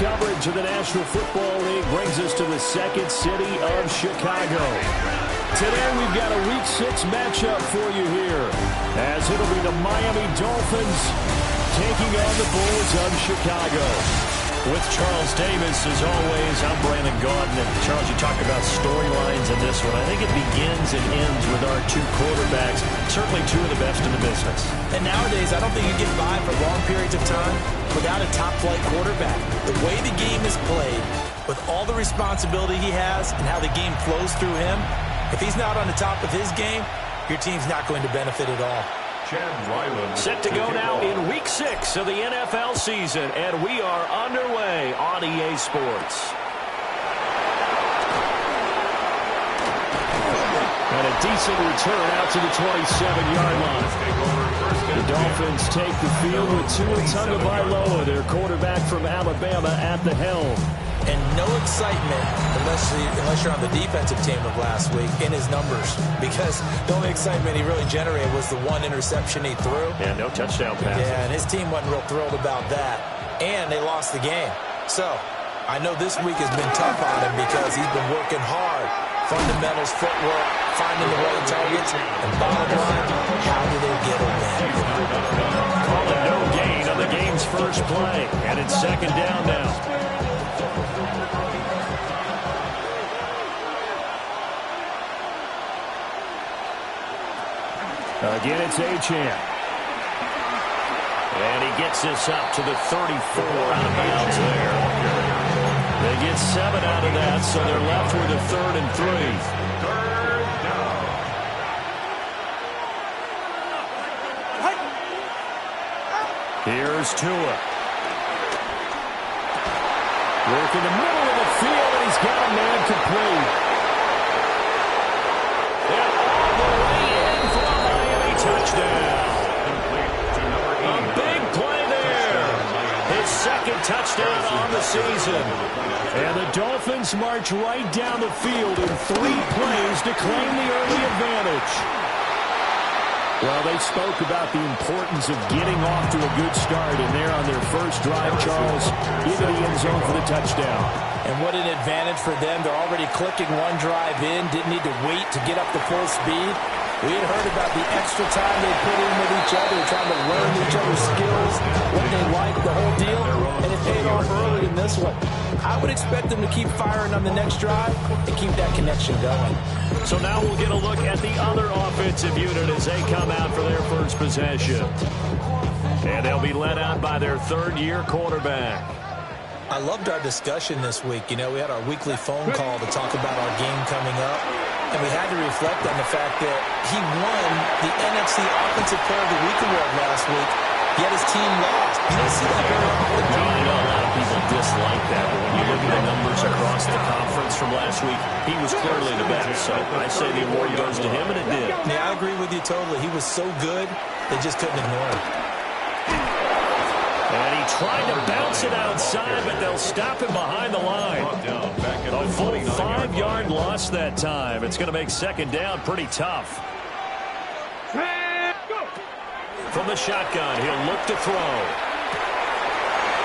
coverage of the National Football League brings us to the second city of Chicago. Today we've got a Week 6 matchup for you here, as it'll be the Miami Dolphins taking on the Bulls of Chicago. With Charles Davis, as always, I'm Brandon Gaudin. And Charles, you talk about storylines in this one. I think it begins and ends with our two quarterbacks, certainly two of the best in the business. And nowadays, I don't think you get by for long periods of time without a top-flight quarterback. The way the game is played, with all the responsibility he has and how the game flows through him, if he's not on the top of his game, your team's not going to benefit at all. Set to go now in Week 6 of the NFL season, and we are underway on EA Sports. And a decent return out to the 27-yard line. The Dolphins take the field with Tua Tagovailoa, their quarterback from Alabama, at the helm. And no excitement unless you're on the defensive team of last week in his numbers, because the only excitement he really generated was the one interception he threw. And no touchdown pass. Yeah, and his team wasn't real thrilled about that. And they lost the game. So I know this week has been tough on him because he's been working hard. Fundamentals, footwork, finding the right targets, and bottom line, how do they get a win? Call it no gain on the game's first play, and it's second down now. Again, it's Achane. And he gets this up to the 34 out of bounds there. They get 7 out of that, so they're left with a 3rd and 3. Here's Tua. Work in the middle of the field, and he's got a man complete. And all the way in for a Miami touchdown. A big play there. His second touchdown on the season. And the Dolphins march right down the field in 3 plays to claim the early advantage. Well, they spoke about the importance of getting off to a good start, and they're on their first drive, Charles, into the end zone for the touchdown. And what an advantage for them. They're already clicking one drive in, didn't need to wait to get up to full speed. We had heard about the extra time they put in with each other, trying to learn each other's skills, what they like, the whole deal, and it paid off early in this one. I would expect them to keep firing on the next drive and keep that connection going. So now we'll get a look at the other offensive unit as they come out for their first possession. And they'll be led out by their third-year quarterback. I loved our discussion this week. You know, we had our weekly phone call to talk about our game coming up, and we had to reflect on the fact that he won the NFC Offensive Player of the Week award last week, yet his team lost. You don't see that very often. No, I know a lot of people dislike that, but when you look at the numbers across the conference from last week, he was clearly the best. So I say the award goes to him, and it did. Yeah, I agree with you totally. He was so good, they just couldn't ignore him. And he tried to bounce it outside, but they'll stop him behind the line. A full 5-yard loss that time. It's going to make second down pretty tough. From the shotgun, he'll look to throw.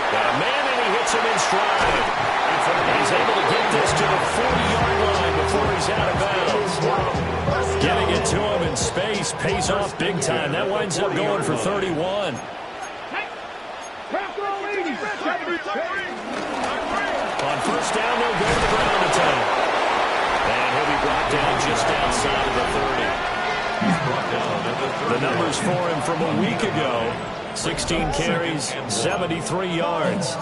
Got a man, and he hits him in stride. He's able to get this to the 40-yard line before he's out of bounds. Getting it to him in space pays off big time. That winds up going for 31. On first down, they'll go to the ground attack. And he'll be brought down just outside of the 30. The numbers for him from a week ago: 16 carries, 73 yards.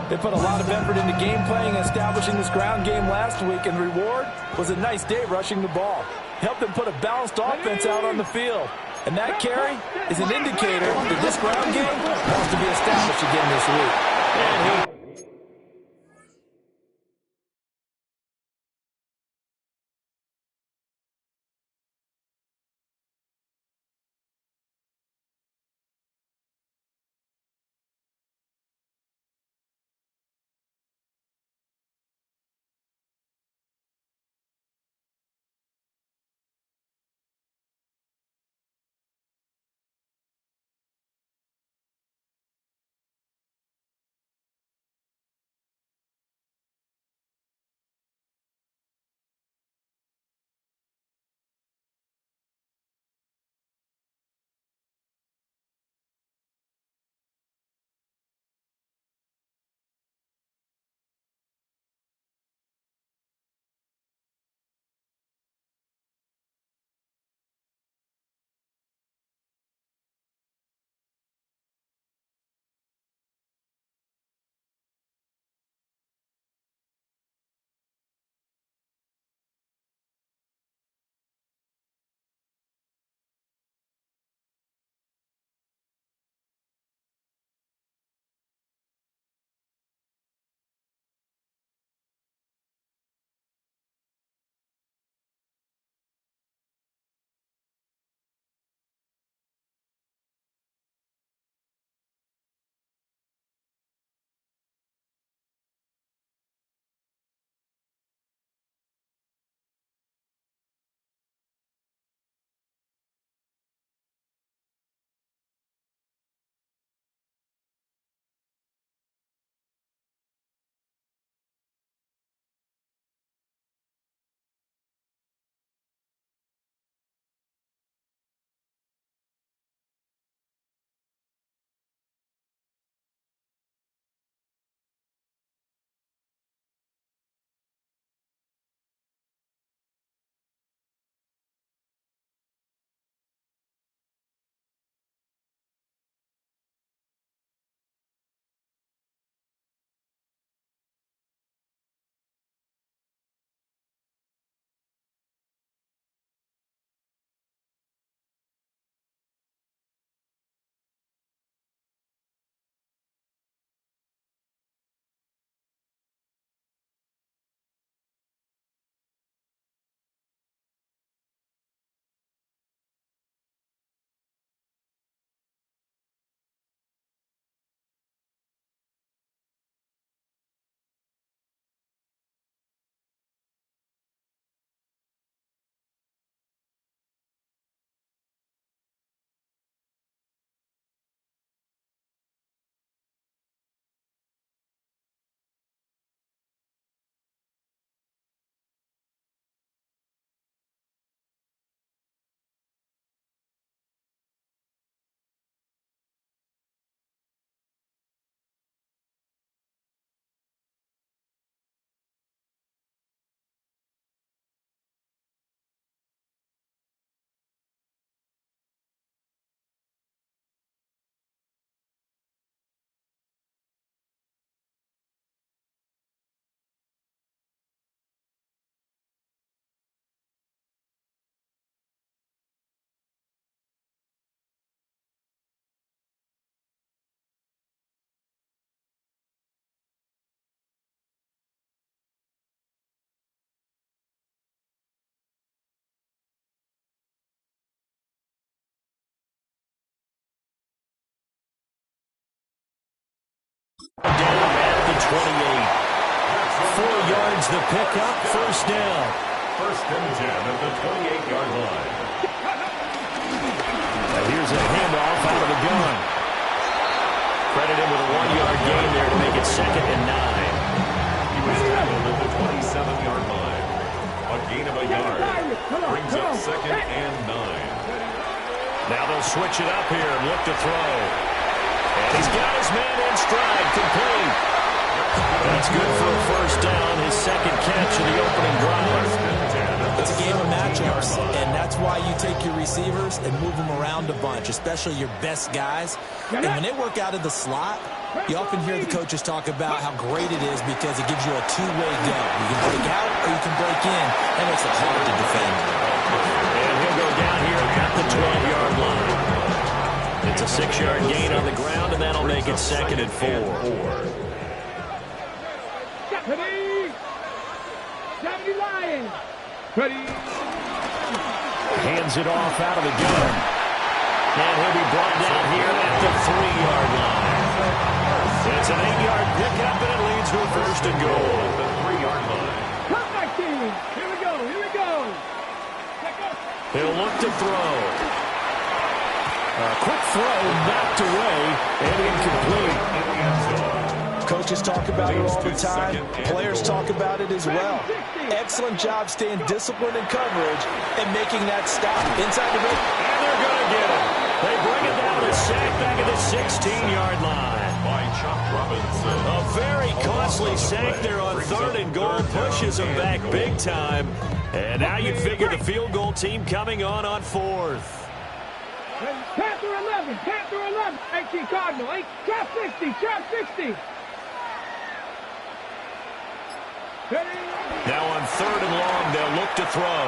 They put a lot of effort into game playing and establishing this ground game last week, and the reward was a nice day rushing the ball. Helped them put a balanced offense out on the field. And that carry is an indicator that this ground game wants to be established again this week. And he There's the pickup, first down. First and 10 at the 28-yard line. Now here's a handoff out of the gun. Credit him with a 1-yard gain there to make it 2nd and 9. He was tackled at the 27-yard line. A gain of a yard. Brings up 2nd and 9. Now they'll switch it up here and look to throw. And he's got his man in stride, complete. That's good for a first down, his second catch of the opening drive. It's a game of matchups, and that's why you take your receivers and move them around a bunch, especially your best guys. And when they work out of the slot, you often hear the coaches talk about how great it is because it gives you a two-way go. You can break out or you can break in. That makes it hard to defend. And he'll go down here at the 12-yard line. It's a 6-yard gain on the ground, and that'll make it 2nd and 4. Ready? 70 Lions. Ready? Hands it off out of the gun. And he'll be brought down here at the 3-yard line. It's an 8-yard pickup, and it leads to a first and goal. The 3-yard line. Come back, team. Here we go. Here we go. He'll look to throw. A quick throw, knocked away, and incomplete. Coaches talk about it all the time. Players talk about it as well. Excellent job staying disciplined in coverage and making that stop inside the ring. And they're going to get it. They bring it down to sack back at the 16-yard line. By Chuck Robinson. A very costly sack there on 3rd and goal. Pushes them back big time. And now you figure the field goal team coming on 4th. Panther 11. Panther 11. 18 Cardinal. 8. Trap 60. Trap 60. Now on 3rd and long, they'll look to throw.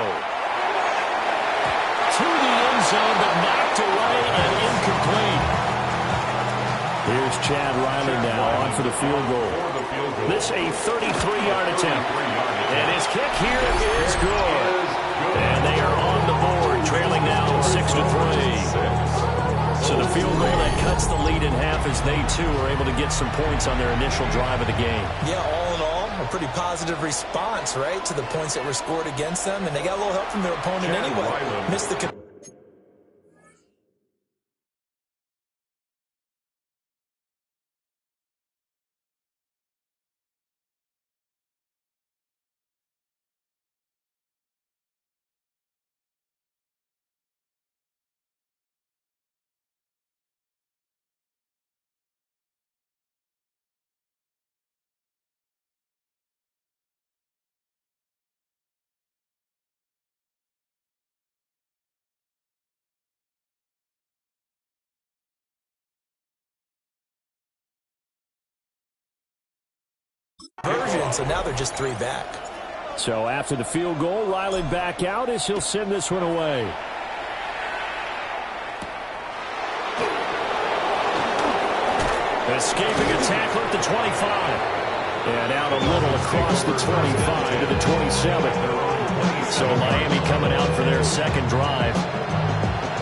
To the end zone, but knocked away and incomplete. Here's Chad Riley now on for the field goal. This a 33-yard attempt. And his kick here is good. And they are on the board, trailing now 6-3. So the field goal that cuts the lead in half as they, too, are able to get some points on their initial drive of the game. Yeah, all in all, a pretty positive response, right, to the points that were scored against them. And they got a little help from their opponent anyway. Missed the... version, so now they're just 3 back. So after the field goal, Riley back out as he'll send this one away. Escaping a tackle at the 25. And out a little across the 25 to the 27. So Miami coming out for their second drive.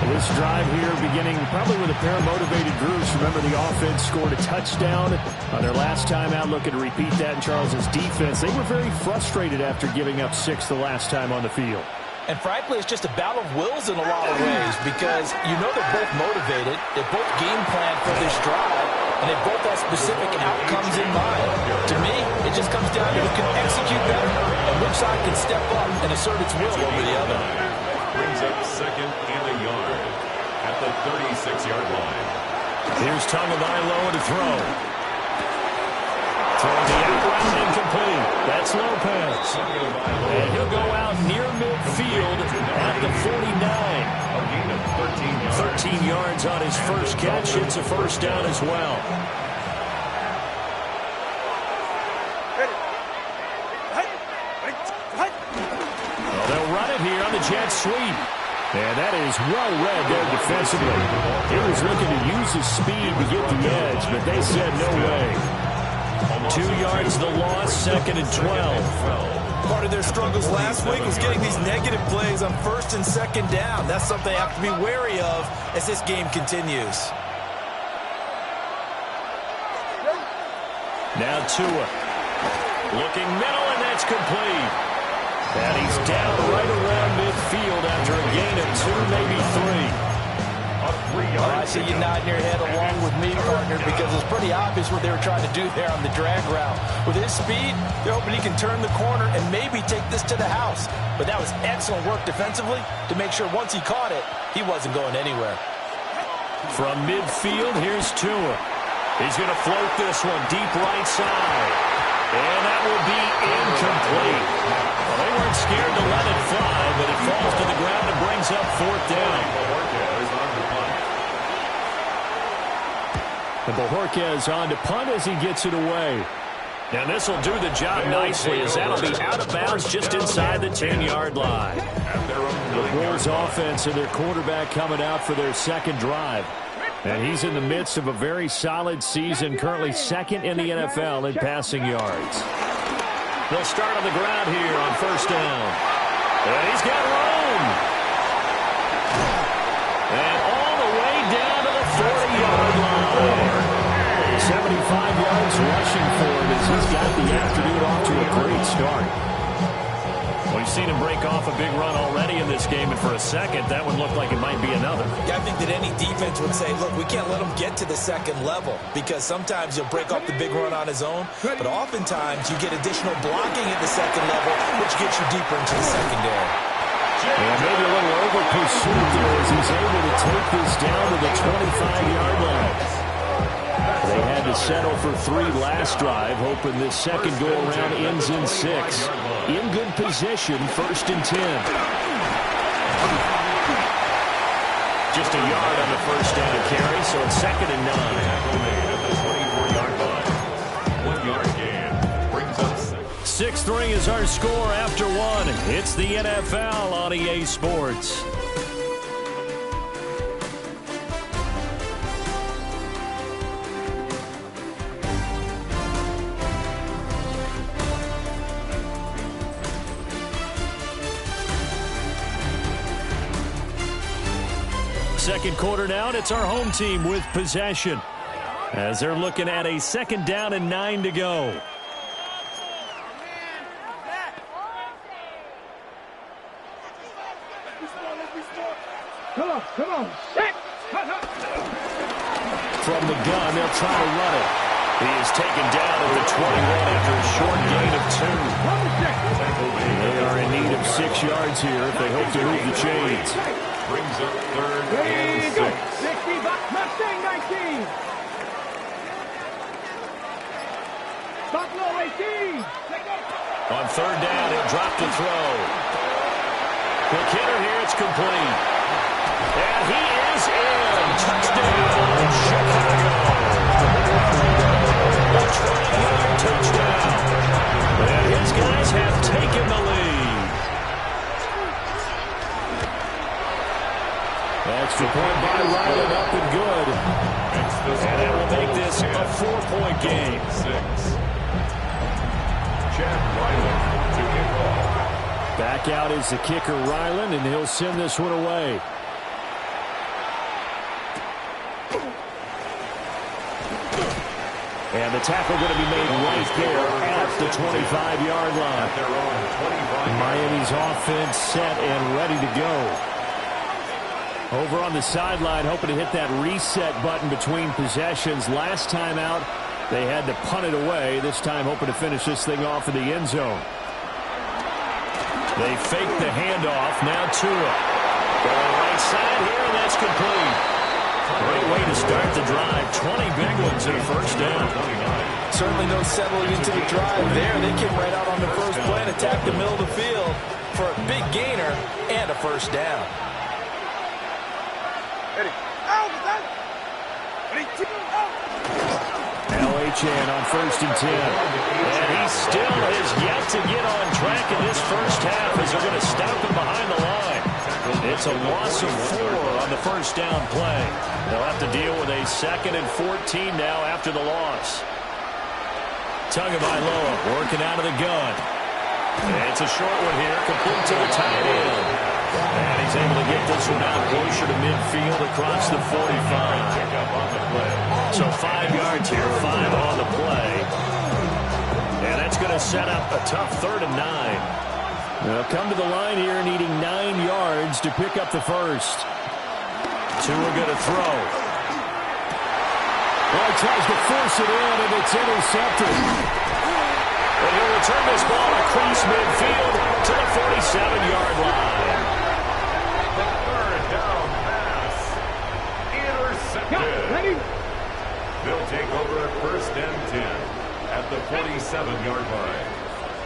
This drive here beginning probably with a pair of motivated groups. Remember, the offense scored a touchdown on their last time out. Looking to repeat that in Charles's defense. They were very frustrated after giving up 6 the last time on the field. And frankly, it's just a battle of wills in a lot of ways because you know they're both motivated. They both game plan for this drive, and they both have specific outcomes in mind. To me, it just comes down to who can execute better and which side can step up and assert its will over the other. Brings up 2nd and a yard at the 36-yard line. Here's Tagovailoa to throw. Throwing the out route incomplete. That's Lopez. And he'll go out near midfield at the 49. A gain of 13 yards on his first catch. It's a first down as well. Well, they'll run it here on the jet sweep. And that is well read there defensively. He was looking to use his speed to get the edge, but they said no way. 2 yards the loss, 2nd and 12. Part of their struggles last week was getting these negative plays on 1st and 2nd down. That's something they have to be wary of as this game continues. Now Tua looking middle and then it's complete. And he's down right around midfield after a gain of 2, maybe 3. I see you nodding your head along with me, partner, because it's pretty obvious what they were trying to do there on the drag route. With his speed, they're hoping he can turn the corner and maybe take this to the house. But that was excellent work defensively to make sure once he caught it, he wasn't going anywhere. From midfield, here's Tua. He's going to float this one deep right side. And that will be incomplete. Well, they weren't scared to let it fly, but it falls to the ground and brings up 4th down. And Bojorquez on to punt as he gets it away. And this will do the job nicely as that'll be out of bounds just inside the 10-yard line. The Bulls offense and their quarterback coming out for their second drive. And he's in the midst of a very solid season, currently 2nd in the NFL in passing yards. They'll start on the ground here on 1st down. And he's got room. And all the way down to the 40-yard line. 75 yards rushing for him as he's got the afternoon off to a great start. We've seen him break off a big run already in this game, and for a second, that would look like it might be another. Yeah, I think that any defense would say, look, we can't let him get to the second level because sometimes he'll break off the big run on his own, but oftentimes you get additional blocking at the second level, which gets you deeper into the secondary. And maybe a little over-pursuit there as he's able to take this down to the 25-yard line. They had to settle for 3 last drive, hoping this second go-around ends in 6. In good position, 1st and 10. Just a yard on the 1st down carry, so it's 2nd and 9. 1-yard gain brings up 6. 6-3 is our score after 1. It's the NFL on EA Sports. Second quarter now, and it's our home team with possession as they're looking at a 2nd down and 9 to go. Come on. From the gun, they'll try to run it. He is taken down at the 21 after a short gain of 2. They are in need of 6 yards here if they hope to move the chains. Brings up 3rd and 6. Mustang 19. Buffalo 18. On 3rd down, he'll drop to throw. Quick hitter here, it's complete. And he is in. Touchdown, Chicago. A 20-yard touchdown. And his guys have taken the lead. Extra point by Ryland, up and good. And that will make this a 4-point game. 6. Chad Ryland to kick off. Back out is the kicker, Ryland, and he'll send this one away. And the tackle going to be made right there at the 25-yard line. Miami's offense set and ready to go. Over on the sideline, hoping to hit that reset button between possessions. Last time out, they had to punt it away. This time, hoping to finish this thing off in the end zone. They fake the handoff. Now Tua. Right side here, and that's complete. Great way to start the drive. 20 big ones in a 1st down. Certainly no settling into the drive there. They came right out on the first play and attacked the middle of the field for a big gainer and a 1st down. LHN on 1st and 10. And he still has yet to get on track in this 1st half as they're going to stop him behind the line. It's a loss of 4 on the 1st down play. They'll have to deal with a 2nd and 14 now after the loss. Tagovailoa working out of the gun. And it's a short one here, complete to the tight end. And he's able to get this one out closer to midfield across the 45. So 5 yards here, 5 on the play. And that's going to to set up a tough 3rd and 9. They'll come to the line here needing 9 yards to pick up the first. Tua going to throw. Well, he tries to force it in, and it's intercepted. And he'll return this ball across midfield to the 47-yard line. The 3rd down pass. Intercepted. Ready? They'll take over at 1st and 10 at the 47-yard line.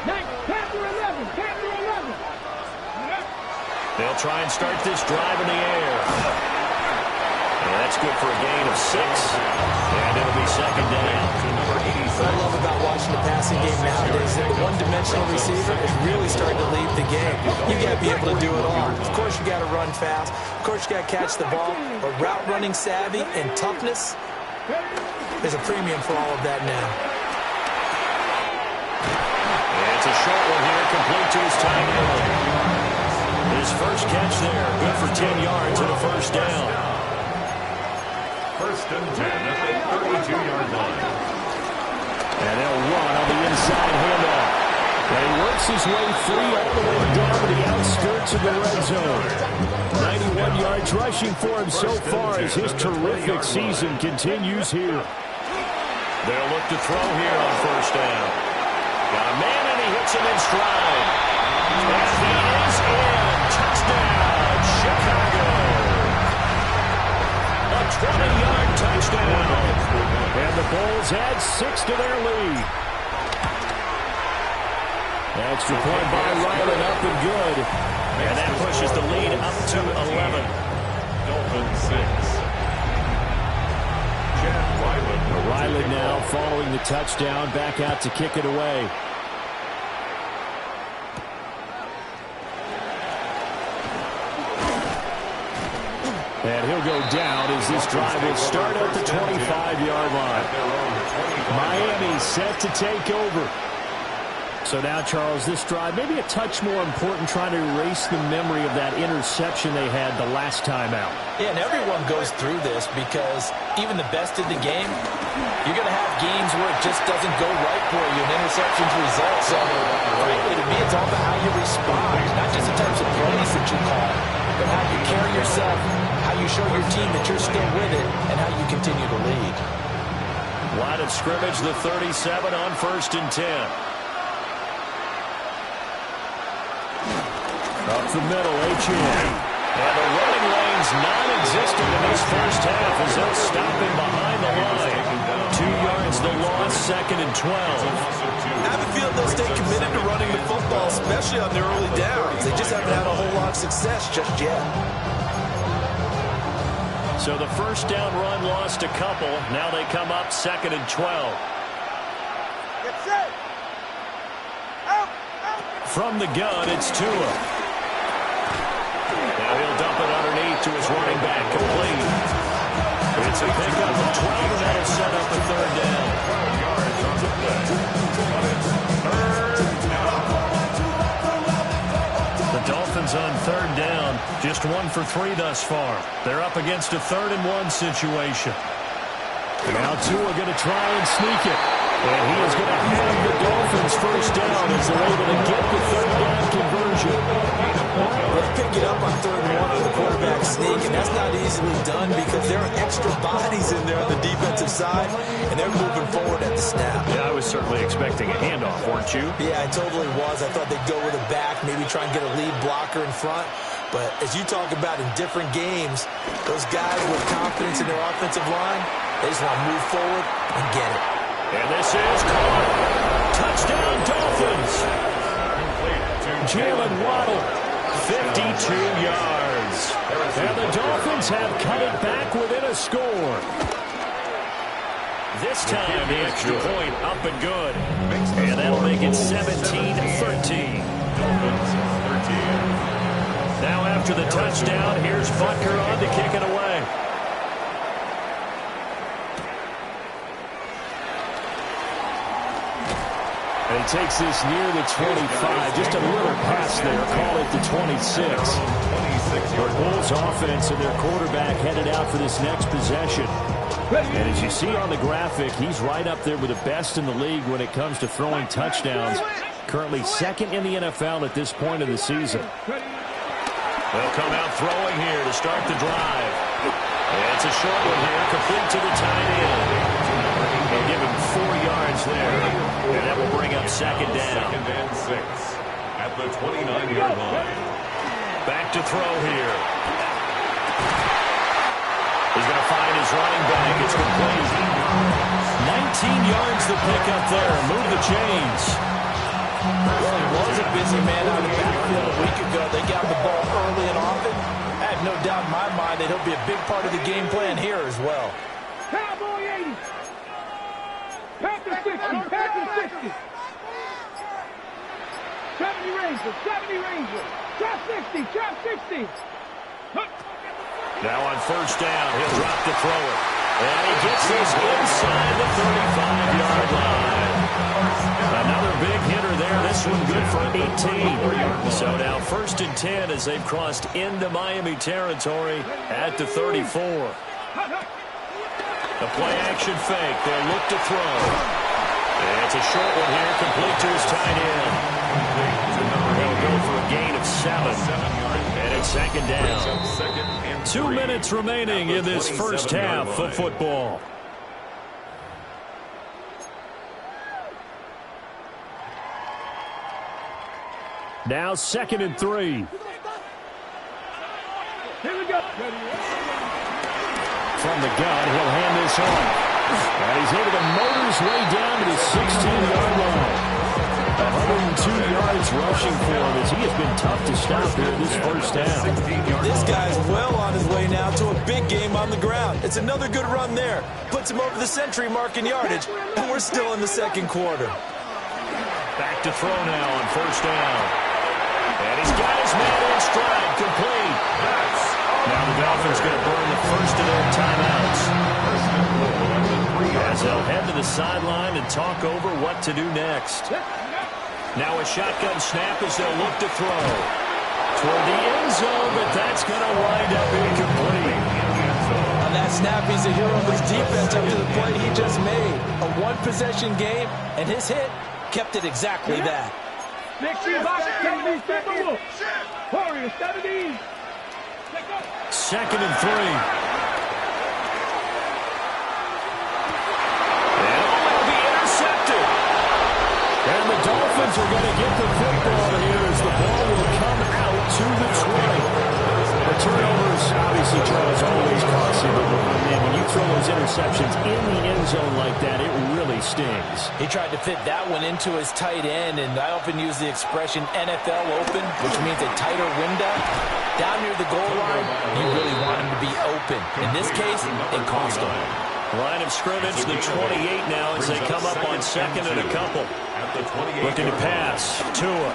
Next, Panther 11. Panther 11. They'll try and start this drive in the air. And that's good for a gain of 6. And it'll be 2nd down. What I love about watching the passing game nowadays is that the one-dimensional receiver is really starting to lead the game. You got to be able to do it all. Of course, you got to run fast. Of course, you got to catch the ball. But route running savvy and toughness, there's a premium for all of that now. And it's a short one here, complete to his tight end. His first catch there, good for 10 yards and a 1st down. 1st and 10 at the 32-yard line. And they'll run on the inside handoff. And he works his way free all the way down to the outskirts of the red zone. 91 yards rushing for him so far as his terrific season continues here. They'll look to throw here on 1st down. Got a man and he hits him in stride. And he is in. Touchdown, Chicago. A 20-yard touchdown. And the Bulls add 6 to their lead. Extra point by Ryland, up and good. And that pushes the lead up to 11. Dolphins 6. Chad Ryland. Ryland now following the touchdown, back out to kick it away. And he'll go down as this drive will start at the 25-yard line. Miami set to take over. So now, Charles, this drive maybe a touch more important, trying to erase the memory of that interception they had the last time out. Yeah, and everyone goes through this because even the best in the game, you're going to have games where it just doesn't go right for you and interceptions result. So, frankly, to me, it's all about how you respond, not just in terms of plays that you call, but how you carry yourself, how you show your team that you're still with it, and how you continue to lead. Line of scrimmage, the 37 on 1st and 10. Up the middle, Etienne. And the running lane's non-existent in this first half as they'll stop him behind the line. 2 yards the loss, 2nd and 12. I have a feeling they'll stay committed to running the football, especially on their early downs. They just haven't had a whole lot of success just yet. So the 1st down run lost a couple. Now they come up 2nd and 12. Get set. Out. From the gun, it's Tua. Now he'll dump it underneath to his running back, complete. It's a pickup of 12, and that'll set up a 3rd down. 12 yards on the play. But it's 3rd down. The Dolphins on 3rd down, just 1 for 3 thus far. They're up against a 3rd and 1 situation. Now Tua going to try and sneak it. And he is going to have the Dolphins 1st down as they're able to get the 3rd down conversion. They pick it up on 3rd and 1 on the quarterback sneak, and that's not easily done because there are extra bodies in there on the defensive side, and they're moving forward at the snap. Yeah, I was certainly expecting a handoff, weren't you? Yeah, I totally was. I thought they'd go with a back, maybe try and get a lead blocker in front. But as you talk about in different games, those guys with confidence in their offensive line, they just want to move forward and get it. And this is caught. Touchdown, Dolphins. Jalen Waddle, 52 yards. and the Dolphins have cut it back within a score. This time the extra point up and good. And that'll make it 17-13. Now after the touchdown, here's Butker on to kick it away. And he takes this near the 25. Just a little pass there. Call it the 26. The Bulls offense and their quarterback headed out for this next possession. And as you see on the graphic, he's right up there with the best in the league when it comes to throwing touchdowns. Currently second in the NFL at this point of the season. They'll come out throwing here to start the drive. It's a short one here, complete to the tight end. They'll give him 4 yards there, and that will bring up second down. 2nd and 6 at the 29-yard line. Back to throw here. He's going to find his running back. It's complete. 19 yards to pick up there. Move the chains. Well, he was a busy man out of the backfield a week ago. They got the ball early and often. I have no doubt in my mind that he'll be a big part of the game plan here as well. Cowboy 80. Panther 60. Panther 60. 70 Ranger. 70 Ranger. Trap 60. Trap 60. Now on first down, he'll drop to throw it. And he gets this inside the 35-yard line. Another big hitter there. This one good for 18. So now 1st and 10 as they've crossed into Miami territory at the 34. The play-action fake. They'll look to throw. It's a short one here, complete to his tight end. They'll go for a gain of 7. And it's second down. 2 minutes remaining in this first half of football. Now 2nd and 3. Here we go. From the gun, he'll hand this off. And he's able to motor his way down to the 16-yard line. 102 yards rushing for him as he has been tough to stop here this first half. This guy's well on his way now to a big game on the ground. It's another good run there. Puts him over the century mark in yardage, and we're still in the second quarter. Back to throw now on first down. And he's got his man in stride, complete. Now the Dolphins going to burn the first of their timeouts. As they'll head to the sideline and talk over what to do next. Now a shotgun snap as they'll look to throw. Toward the end zone, but that's going to wind up incomplete. On that snap, he's a hero of his defense after the play he just made. A one-possession game, and his hit kept it exactly that. Next year, box, take these people. Warriors, 70. 2nd and 3. And will be intercepted. And the Dolphins are going to get the football here as the ball will come out to the 20. The turnovers, obviously, Charles, always costly, but when you throw those interceptions in the end zone like that, it really stings. He tried to fit that one into his tight end, and I often use the expression NFL open, which means a tighter window. Down near the goal line, you really want him to be open. In this case, it cost him. Line of scrimmage, the 28 now as they come up on 2nd and a couple. Looking to pass. Tua.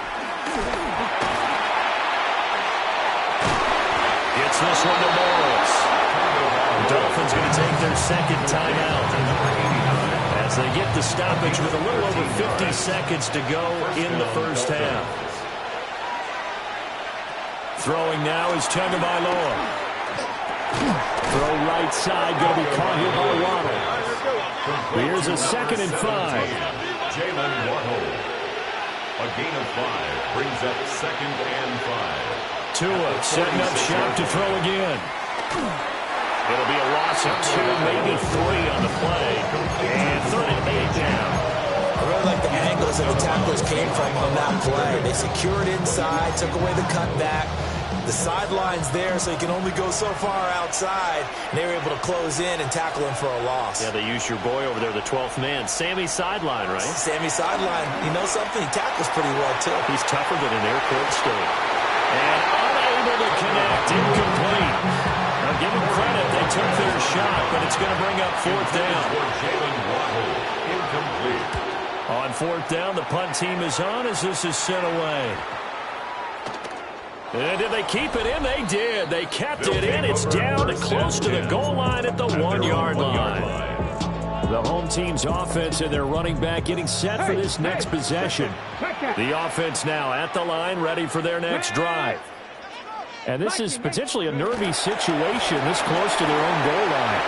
Gets this one to Morris. The Dolphins going to take their second timeout as they get the stoppage with a little over 50 seconds to go in the first half. Throwing now is Tagovailoa. Throw right side, going to be caught here by Waddle. Here's a 2nd and 5. Jalen Waddle. A gain of 5 brings up 2nd and 5. Tua setting up shop to throw again. It'll be a loss of 2, maybe 3 on the play. And 3rd and 8 now. I really like the angles that the tacklers came from on that play. They secured inside, took away the cutback. The sideline's there, so you can only go so far outside. And they were able to close in and tackle him for a loss. Yeah, they used your boy over there, the 12th man. Sammy Sideline, right? Sammy Sideline. You know something? He tackles pretty well, too. He's tougher than an airport steak. And unable to connect. Incomplete. Now, give them credit. They took their shot, but it's going to bring up 4th down. Jalen Waddle. Incomplete. On 4th down, the punt team is on as this is sent away. And did they keep it in? They did. They kept it in. It's down close to the goal line at the 1-yard line. The home team's offense and their running back getting set for this next possession. The offense now at the line, ready for their next drive. And this is potentially a nervy situation this close to their own goal line.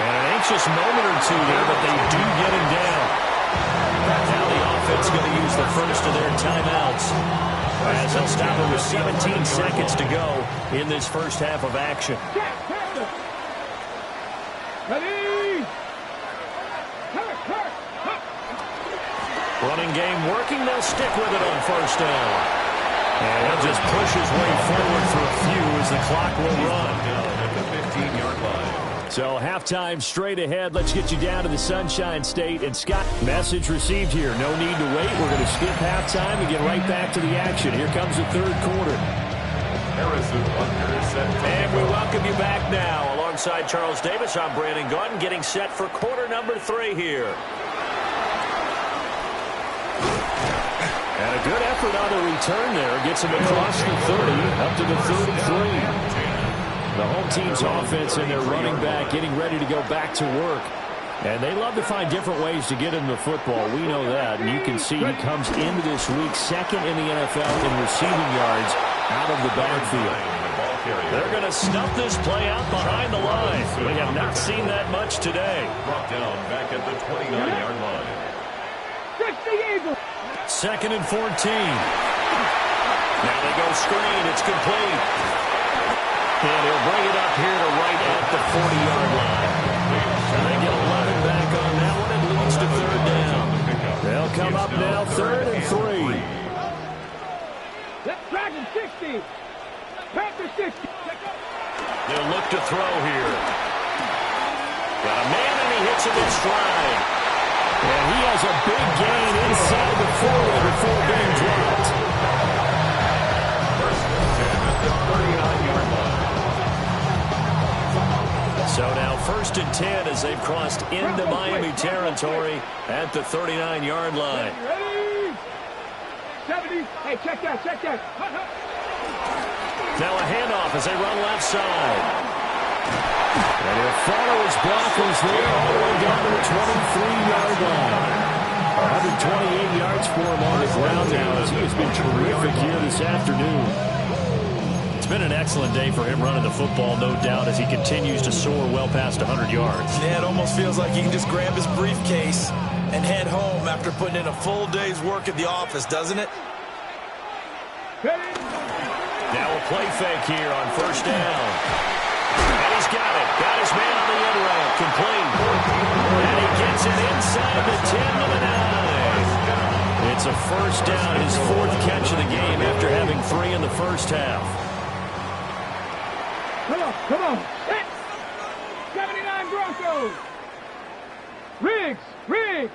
And an anxious moment or two there, but they do get him down. Now the offense going to use the first of their timeouts, as they'll stop it with 17 seconds to go in this first half of action. Running game working. They'll stick with it on first down. And he'll just push his way forward for a few as the clock will run. Down at the 15-yard line. So halftime straight ahead. Let's get you down to the Sunshine State. And Scott, message received here. No need to wait. We're going to skip halftime and get right back to the action. Here comes the third quarter. Harrison Butker is set. And we welcome you back now. Alongside Charles Davis, I'm Brandon Gaudin, getting set for quarter number 3 here. And a good effort on the return there. Gets him across the 30, up to the 33. The home team's offense and their running back getting ready to go back to work. And they love to find different ways to get him the football. We know that. And you can see he comes into this week second in the NFL in receiving yards out of the backfield. They're going to snuff this play out behind the line. We have not seen that much today. Brought down back at the 29-yard line. 60 Eagles. Second and 14. Now they go screen. It's complete. And he'll bring it up here to right at the 40-yard line. And they get 11 back on that one. It leads to third down. They'll come up now, third and 3. Dragon 60. Panther 60. They'll look to throw here. Got a man, and he hits him in stride. And he has a big gain inside the 40 before being dropped. First and 10 at the 39-yard line. So now first and 10 as they've crossed into Miami territory at the 39-yard line. Ready? 70. Hey, check that, check that. Now a handoff as they run left side. And he'll follow his blockers there all the way down to the 23-yard line. 128 yards for him on the ground now as he has been terrific here this afternoon. It's been an excellent day for him running the football, no doubt, as he continues to soar well past 100 yards. Yeah, it almost feels like he can just grab his briefcase and head home after putting in a full day's work at the office, doesn't it? Now a play fake here on first down. And he's got it. Got his man on the end route. Complete. And he gets it inside the 10 to the 9. It's a first down, his 4th catch of the game after having 3 in the first half. Come on, come on. 79 Broncos. Riggs, Riggs.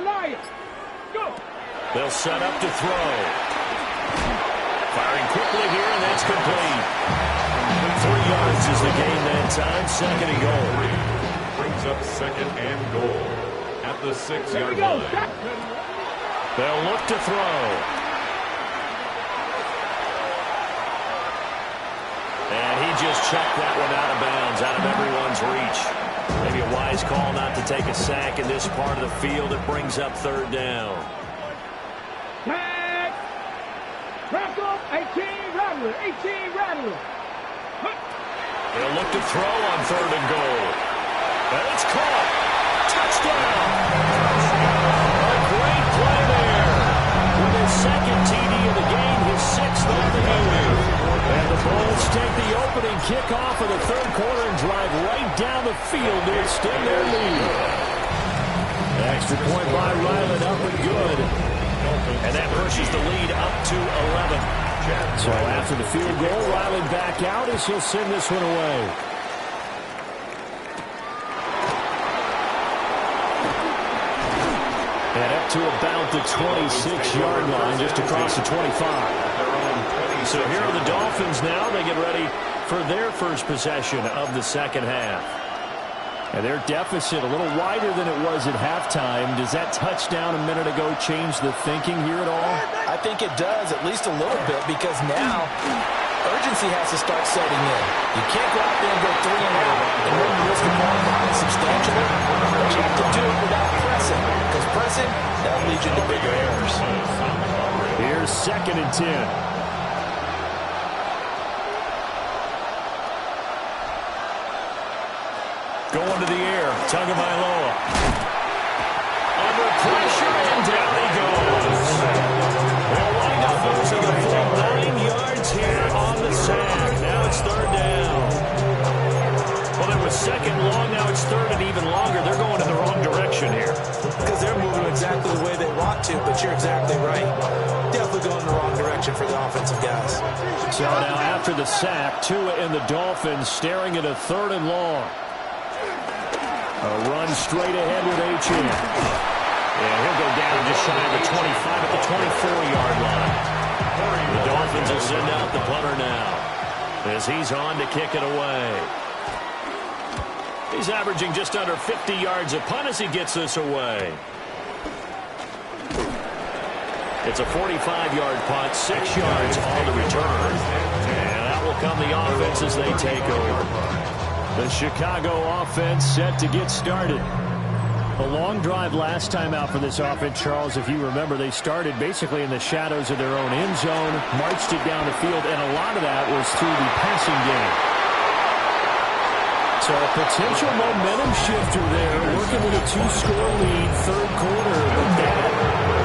Lions. Go. They'll set up to throw. Firing quickly here, and that's complete. 3 yards is the gain that time. Second and goal. Brings up second and goal at the 6-yard line. They'll look to throw. And he just checked that one out of bounds, out of everyone's reach. Maybe a wise call not to take a sack in this part of the field. It brings up third down. Tag. Bronco, 18 Rattler, 18 Rattler. They'll look to throw on third and goal. And it's caught. Touchdown. A great play there. With his second TD of the game, his 6th of the year. And the Bulls take the opening kickoff of the third quarter and drive right down the field to extend their lead. Extra point by Ryland, up and good. And that pushes the lead up to 11. So after the field goal, Ryland back out as he'll send this one away. And up to about the 26-yard line, just across the 25. So here are the Dolphins now. They get ready for their first possession of the second half. And their deficit a little wider than it was at halftime. Does that touchdown a minute ago change the thinking here at all? I think it does, at least a little bit, because now urgency has to start setting in. You can't go out there and go 3 and out and run the risk of falling behind substantially. But you have to do it without pressing, because pressing, that'll lead you to bigger errors. Here's 2nd and 10. Going to the air, Tagovailoa. Under pressure, and down he goes. They'll wind up losing a full 9 yards here on the sack. Now it's 3rd down. Well, it was 2nd long, now it's 3rd and even longer. They're going in the wrong direction here. Because they're moving exactly the way they want to, but you're exactly right. Definitely going in the wrong direction for the offensive guys. So now after the sack, Tua and the Dolphins staring at a 3rd and long. A run straight ahead with Achane. And he'll go down just shy of the 25 at the 24-yard line. The Dolphins will send out the punter now as he's on to kick it away. He's averaging just under 50 yards a punt as he gets this away. It's a 45-yard punt, 6 yards on the return. And out will come the offense as they take over. The Chicago offense set to get started. A long drive last time out for this offense, Charles. If you remember, they started basically in the shadows of their own end zone, marched it down the field, and a lot of that was through the passing game. So a potential momentum shifter there, working with a 2-score lead, 3rd quarter. But that,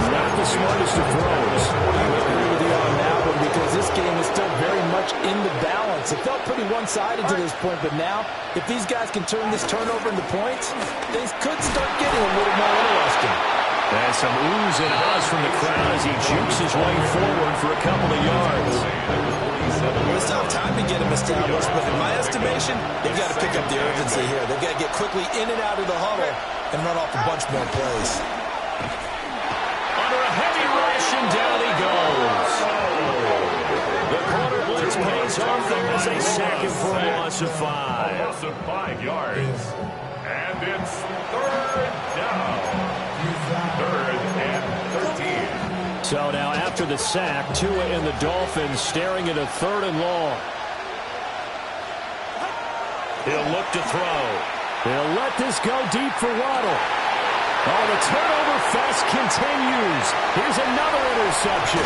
not the smartest of throws. I would agree with you on that one, because this game is still very much in the balance. It felt pretty one-sided to this point, but now, if these guys can turn this turnover into points, things could start getting a little more interesting. There's some oohs and ahs from the crowd as he jukes his way forward for a couple of yards. Well, it's not time to get him established, but in my estimation, they've got to pick up the urgency here. They've got to get quickly in and out of the huddle and run off a bunch more plays. Under a heavy rush, and down he goes. The corner blitz pays off there as they sack him for a loss of 5. A loss of 5 yards. And it's 3rd down. 3rd and 13. So now after the sack, Tua and the Dolphins staring at a 3rd and long. He'll look to throw. He'll let this go deep for Waddle. Oh, the turnover fest continues. Here's another interception.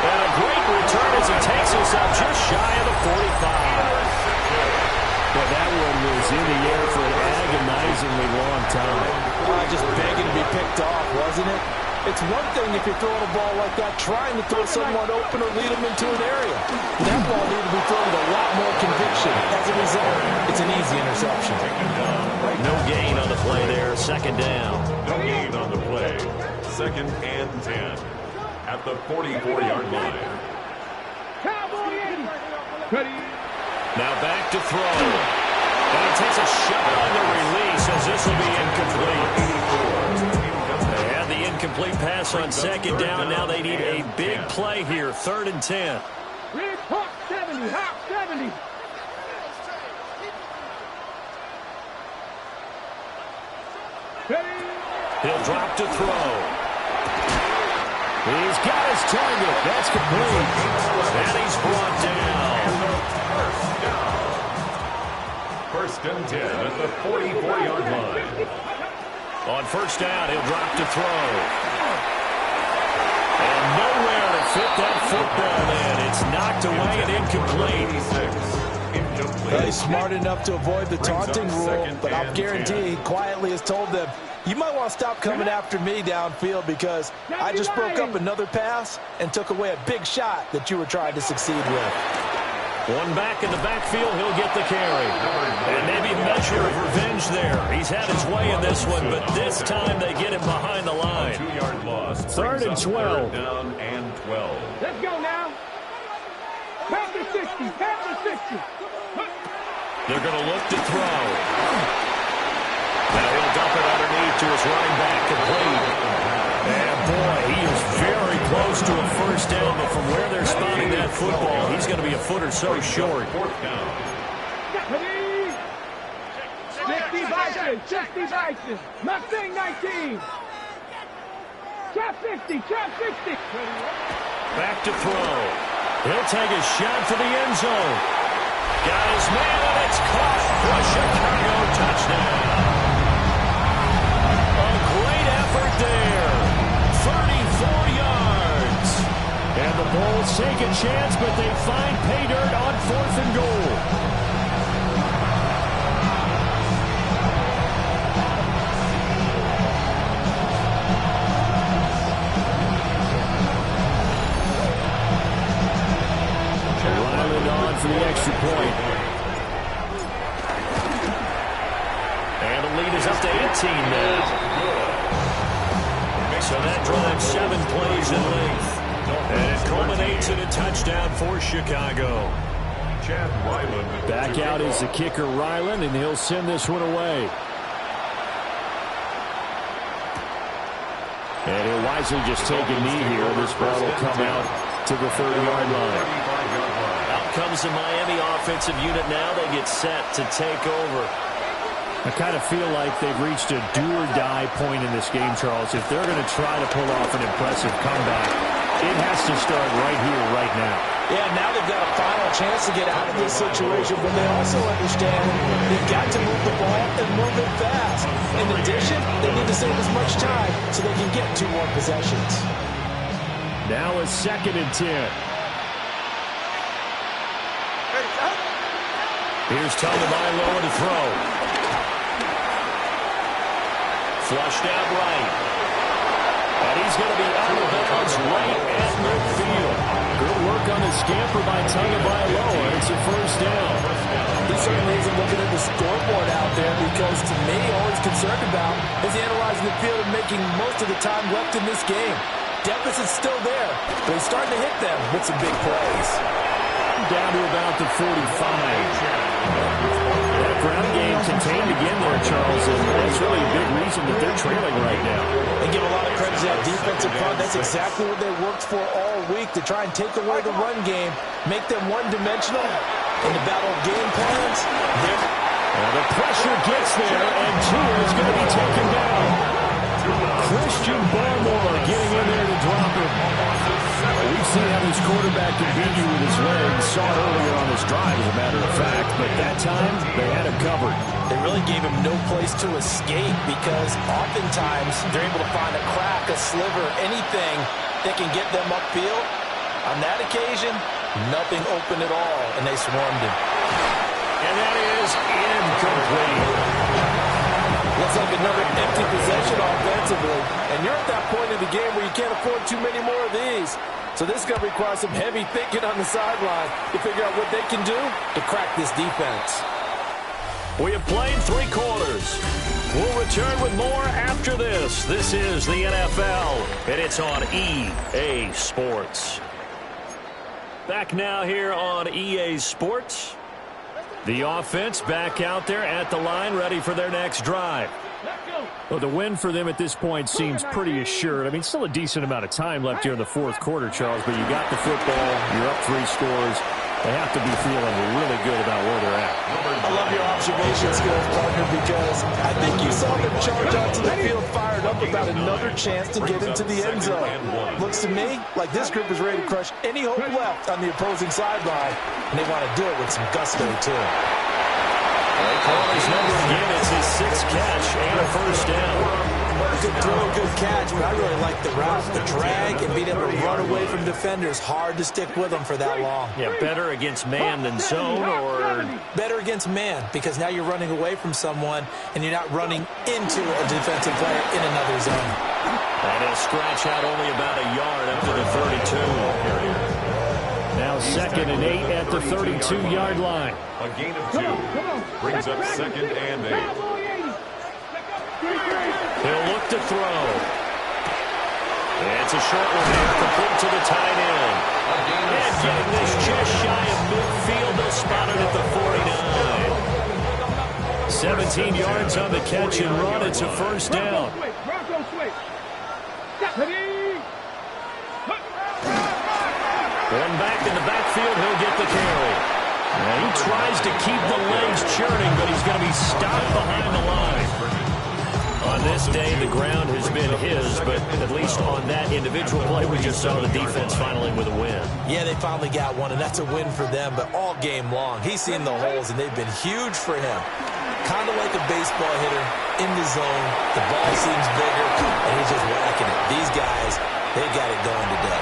And a great return as he takes us up just shy of the 45. Well, that one was in the air for an agonizingly long time. Just begging to be picked off, wasn't it? It's one thing if you're throwing a ball like that, trying to throw someone open or lead them into an area. That ball needed to be thrown with a lot more conviction. As a result, it's an easy interception. No gain on the play there, 2nd down. No gain on the play. 2nd and 10 at the 44-yard line. Now back to throw. And he takes a shot on the release as this will be incomplete. They had the incomplete pass on 2nd down. Now they need a big play here, 3rd and 10. Hawk 70, Hawk 70. He'll drop to throw. He's got his target. That's complete. And he's brought down. 1st and 10 at the 44-yard line. On 1st down, he'll drop to throw. And nowhere to fit that football in. It's knocked away and incomplete. He's smart enough to avoid the taunting rule, but I'll guarantee he quietly has told them, you might want to stop coming after me downfield because I just broke up another pass and took away a big shot that you were trying to succeed with. One back in the backfield, he'll get the carry. And maybe a measure of revenge there. He's had his way in this one, but this time they get him behind the line. 2-yard loss. 3rd and 12. 3rd down and 12. Let's go now. Panther 60, Panther 60. They're going to look to throw. Now he'll dump it underneath to his running back, complete. And boy, he is very close to a 1st down, but from where they're spotting that football, he's going to be a foot or so short. 4th down. 60 Vikings, 60 Vikings. Mustang 19. Trap 60, trap 60. Back to throw. He'll take a shot for the end zone. Got his man, and it's caught for a Chicago touchdown. A great effort there. 34 yards. And the Bulls take a chance, but they find pay dirt on 4th and goal. Ryland on for the extra point. And the lead is up to 18 now. So that drives 7 plays in length. And it culminates in a touchdown for Chicago. Chad Ryland. Back out is the kicker, Ryland, and he'll send this one away. And he'll wisely just take a knee here. This ball will come out to the 30-yard line. Out comes the Miami offensive unit now. They get set to take over. I kind of feel like they've reached a do-or-die point in this game, Charles. If they're going to try to pull off an impressive comeback, it has to start right here, right now. Yeah, now they've got a final chance to get out of this situation, but they also understand they've got to move the ball and move it fast. In addition, they need to save as much time so they can get 2 more possessions. Now a 2nd and 10. Here's Tagovailoa to throw. Flushed out right. And he's going to be out of bounds right at midfield. Good work on the scamper by Tagovailoa. It's a first down. He certainly isn't looking at the scoreboard out there because, to me, all he's concerned about is analyzing the field and making most of the time left in this game. Deficit's still there, but he's starting to hit them with some big plays. Down to about the 45. That ground game contained again there, Charles, and that's really a big reason that they're trailing right now. They give a lot of credit to that defensive front. That's exactly what they worked for all week, to try and take away the run game, make them one-dimensional. In the battle of game plans, the pressure gets there, and Tua is going to be taken down. Christian Barmore getting in there to drop him. We've seen how this quarterback can beat you with his legs. Saw it earlier on this drive, as a matter of fact. But that time, they had him covered. They really gave him no place to escape because oftentimes they're able to find a crack, a sliver, anything that can get them upfield. On that occasion, nothing open at all, and they swarmed him. And that is incomplete. Looks like another empty possession offensively. And you're at that point in the game where you can't afford too many more of these. So this is going to require some heavy thinking on the sideline to figure out what they can do to crack this defense. We have played 3 quarters. We'll return with more after this. This is the NFL, and it's on EA Sports. Back now here on EA Sports. The offense back out there at the line, ready for their next drive. Well, the win for them at this point seems pretty assured. I mean, still a decent amount of time left here in the 4th quarter, Charles, but you got the football, you're up 3 scores. They have to be feeling really good about where they're at. I love your observation skills, partner, because I think you saw them charge onto the field fired up about another chance to get into the end zone. Looks to me like this group is ready to crush any hope left on the opposing sideline, and they want to do it with some gusto, too. His number again, it's his 6th catch and a first down. Good throw, good catch, but I really like the route. The drag and being able to run away from defenders, hard to stick with them for that long. Yeah, better against man than zone, or better against man, because now you're running away from someone and you're not running into a defensive player in another zone. And he'll scratch out only about a yard up to the 32. Now 2nd and 8 at the 32-yard line. A gain of 2 brings up 2nd and 8. He'll look to throw. It's a short one here, complete to the tight end. And getting this just shy of midfield, they'll spot it at the 49. 17 yards on the catch and run. It's a first down. One back in the backfield, he'll get the carry. Now he tries to keep the legs churning, but he's going to be stopped behind the line. On this this day, the ground has been his, but at least on that individual play, we just saw the defense finally with a win. Yeah, they finally got one, and that's a win for them, but all game long, he's seen the holes, and they've been huge for him. Kind of like a baseball hitter in the zone. The ball seems bigger, and he's just whacking it. These guys, they've got it going today.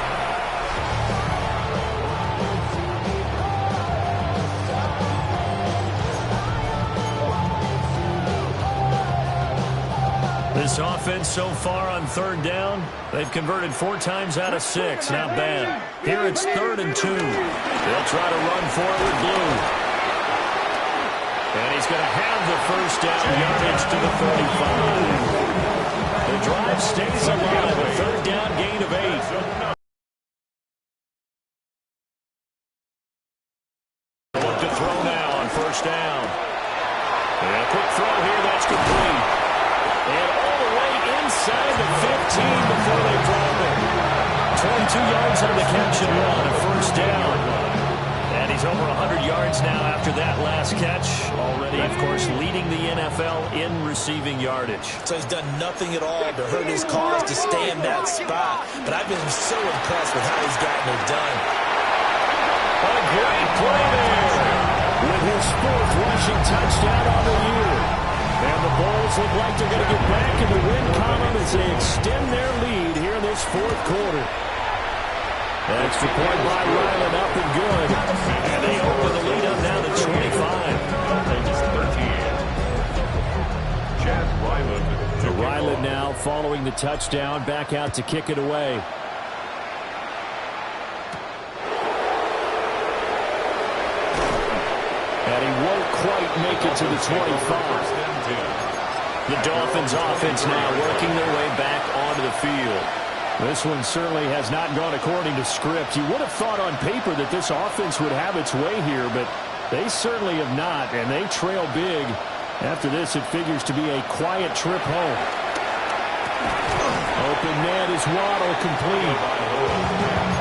This offense so far on third down, they've converted 4 times out of 6. Not bad. Here it's 3rd and 2. They'll try to run forward blue. And he's going to have the first down, yardage to the 35. The drive stays alive. A 3rd down gain of 8. Look to throw now on first down. And a quick throw here, that's complete. And all the way inside the 15 before they drop it. 22 yards on the catch and run, a first down. And he's over 100 yards now after that last catch. Already, of course, leading the NFL in receiving yardage. So he's done nothing at all to hurt his cause to stay in that spot. But I've been so impressed with how he's gotten it done. A great play there. With his 4th rushing touchdown on the year. And the Bulls look like they're going to get back in the win column as they extend their lead here in this 4th quarter. Extra point by Ryland, up and good. And they open the lead up now to 25. Just 13. Chad Ryland. To Ryland now following the touchdown, back out to kick it away. And he won't quite make it to the 25. The Dolphins offense now working their way back onto the field. This one certainly has not gone according to script. You would have thought on paper that this offense would have its way here, but they certainly have not, and they trail big. After this, it figures to be a quiet trip home. Open net is Waddle, complete.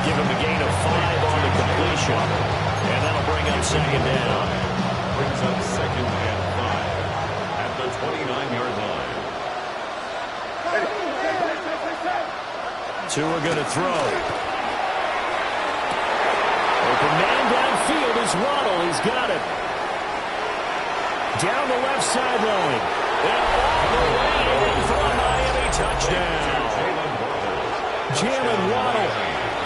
Give him a gain of 5 on the completion. And that'll bring up 2nd down. Brings up 2nd and 5 at the 29-yard line. 2 are going to throw. Open man downfield is Waddle. He's got it. Down the left sideline. And all the way in for a Miami touchdown. Jalen Waddle,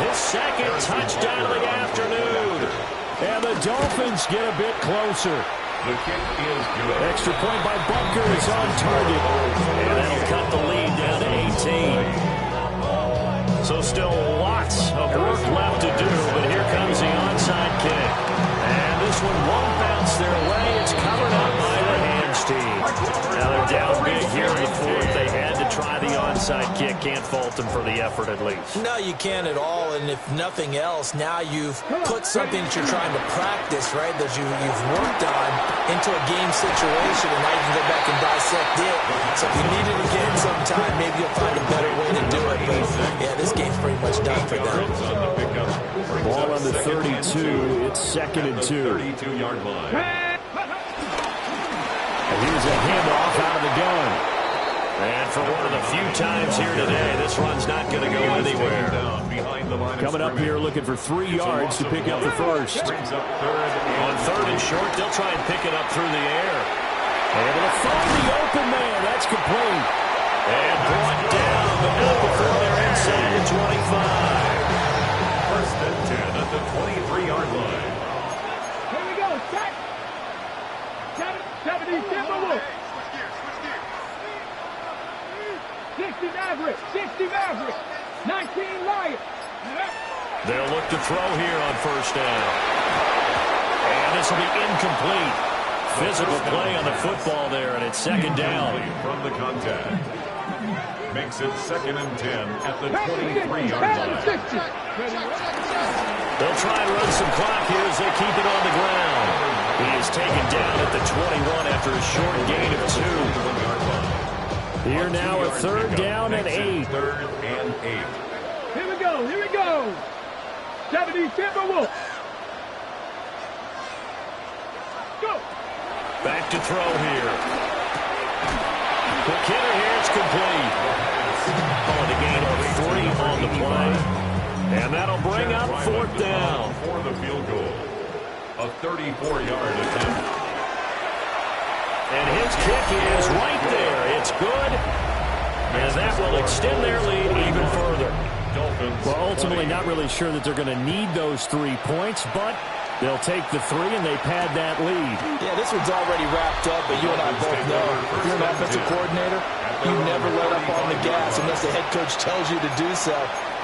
his 2nd touchdown of the afternoon. And the Dolphins get a bit closer. The kick is good. Extra point by Bunker is on target. And that'll cut the lead down to 18. So still lots of work left to do, but here comes the onside kick. And this one won't bounce their way. It's covered up by the hands team. Now they're down big here in the 4th. They had to try the onside kick. Can't fault them for the effort at least. No, you can't at all, and if nothing else, now you've put something that you're trying to practice, right, that you've worked on into a game situation, and now you can go back and dissect it. So if you need it again sometime, maybe you'll find a better way to do it. But, yeah, this game's pretty much done for them. Ball on the 32. It's 2nd and 2. 32-yard line. And here's a handoff out of the gun. And for one of the few times here today, this run's not going to go anywhere. Coming up here looking for 3 yards to pick up the first. On 3rd and short, they'll try and pick it up through the air. Able to find the open man. That's complete. And brought down, but not before they're inside the 25. 1st and 10 at the 23-yard line. Here we go, set. 70 Timberwolves. 60 Mavericks. 60 Mavericks. 19 Lions. They'll look to throw here on first down. And this will be incomplete. Physical play on the football there, and it's 2nd down. From the contact. Makes it 2nd and 10 at the 23-yard line. They'll try and run some clock here as they keep it on the ground. He is taken down at the 21 after a short gain of 2. Here now a 3rd down and 8. 3rd and 8. Here we go. Here we go. 70 Timberwolves. Go. Back to throw here. Quick hitter here. It's complete. play. And that'll bring up fourth down. For the field goal. A 34-yard attempt. And his kick is right there. It's good. And that will extend their lead even further. Well, ultimately not really sure that they're going to need those 3 points, but they'll take the 3 and they pad that lead. Yeah, this one's already wrapped up, but you and I both know if you're an offensive coordinator, you never let up on the gas unless the head coach tells you to do so.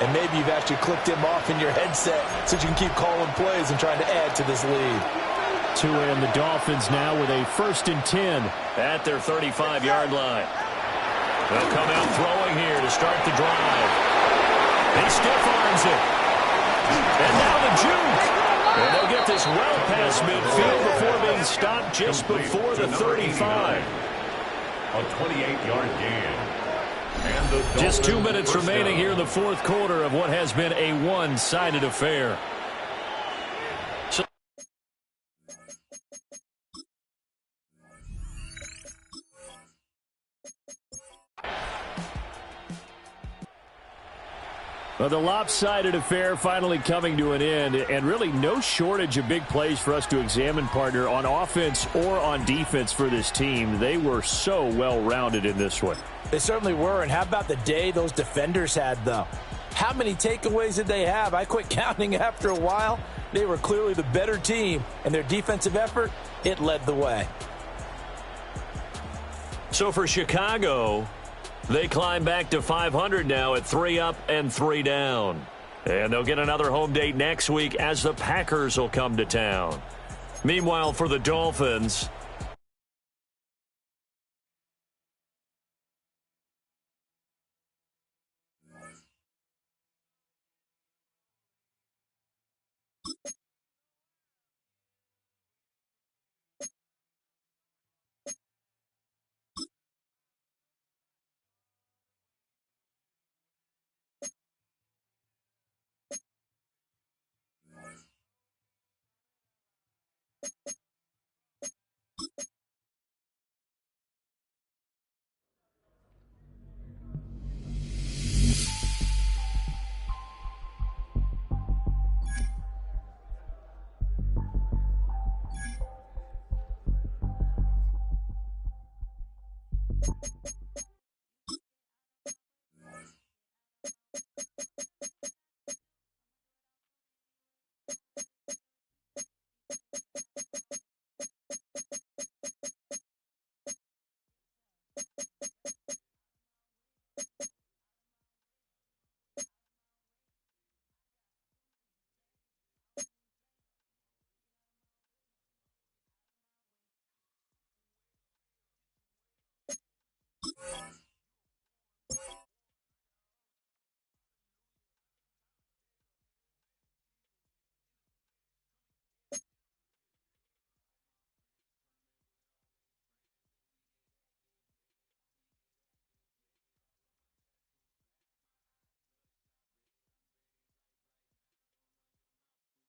And maybe you've actually clicked him off in your headset so you can keep calling plays and trying to add to this lead. Tua and the Dolphins now with a 1st and 10 at their 35-yard line. They'll come out throwing here to start the drive. He stiff arms it. And now the juke. And they'll get this well past midfield before being stopped just before the 35. A 28-yard gain. Just 2 minutes remaining here in the fourth quarter of what has been a one-sided affair. Well, the lopsided affair finally coming to an end, and really no shortage of big plays for us to examine, partner, on offense or on defense for this team. They were so well-rounded in this one. They certainly were, and how about the day those defenders had, though? How many takeaways did they have? I quit counting after a while. They were clearly the better team, and their defensive effort, it led the way. So for Chicago, they climb back to 500 now at 3 up and 3 down. And they'll get another home date next week as the Packers will come to town. Meanwhile, for the Dolphins,